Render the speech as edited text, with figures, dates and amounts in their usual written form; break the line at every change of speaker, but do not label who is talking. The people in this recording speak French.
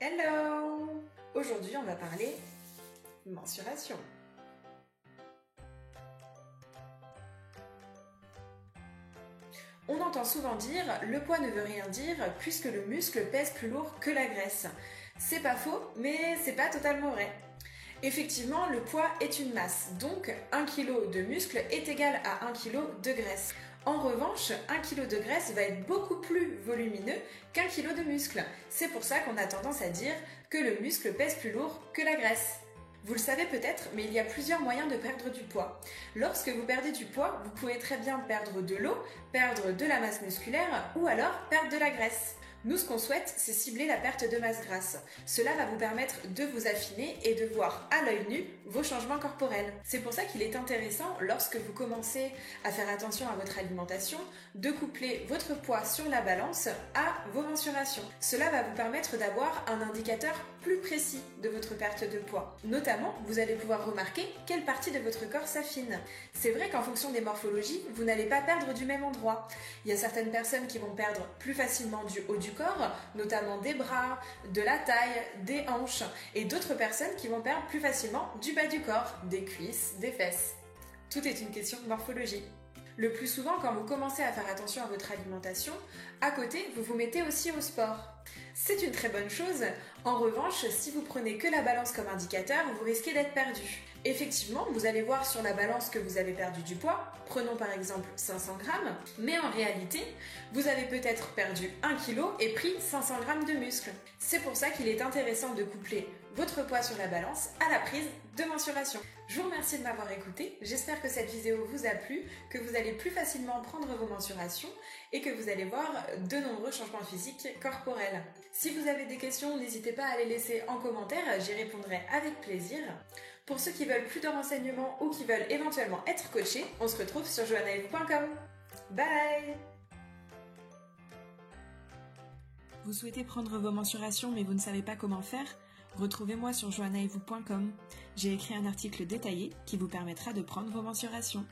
Hello! Aujourd'hui, on va parler mensuration. On entend souvent dire « le poids ne veut rien dire puisque le muscle pèse plus lourd que la graisse ». C'est pas faux, mais c'est pas totalement vrai. Effectivement, le poids est une masse, donc 1 kg de muscle est égal à 1 kg de graisse. En revanche, 1 kg de graisse va être beaucoup plus volumineux qu'un kilo de muscle. C'est pour ça qu'on a tendance à dire que le muscle pèse plus lourd que la graisse. Vous le savez peut-être, mais il y a plusieurs moyens de perdre du poids. Lorsque vous perdez du poids, vous pouvez très bien perdre de l'eau, perdre de la masse musculaire ou alors perdre de la graisse. Nous, ce qu'on souhaite, c'est cibler la perte de masse grasse. Cela va vous permettre de vous affiner et de voir à l'œil nu vos changements corporels. C'est pour ça qu'il est intéressant, lorsque vous commencez à faire attention à votre alimentation, de coupler votre poids sur la balance à vos mensurations. Cela va vous permettre d'avoir un indicateur plus précis de votre perte de poids. Notamment, vous allez pouvoir remarquer quelle partie de votre corps s'affine. C'est vrai qu'en fonction des morphologies, vous n'allez pas perdre du même endroit. Il y a certaines personnes qui vont perdre plus facilement du haut du corps, notamment des bras, de la taille, des hanches, et d'autres personnes qui vont perdre plus facilement du bas du corps, des cuisses, des fesses. Tout est une question de morphologie. Le plus souvent, quand vous commencez à faire attention à votre alimentation, à côté, vous vous mettez aussi au sport. C'est une très bonne chose. En revanche, si vous prenez que la balance comme indicateur, vous risquez d'être perdu. Effectivement, vous allez voir sur la balance que vous avez perdu du poids, prenons par exemple 500 grammes, mais en réalité, vous avez peut-être perdu 1 kg et pris 500 grammes de muscle. C'est pour ça qu'il est intéressant de coupler votre poids sur la balance à la prise de mensuration. Je vous remercie de m'avoir écouté, j'espère que cette vidéo vous a plu, que vous allez plus facilement prendre vos mensurations et que vous allez voir de nombreux changements physiques corporels. Si vous avez des questions, n'hésitez pas à les laisser en commentaire, j'y répondrai avec plaisir. Pour ceux qui veulent plus de renseignements ou qui veulent éventuellement être coachés, on se retrouve sur joannaev.com. Bye! Vous souhaitez prendre vos mensurations mais vous ne savez pas comment faire? Retrouvez-moi sur joannaev.com. J'ai écrit un article détaillé qui vous permettra de prendre vos mensurations.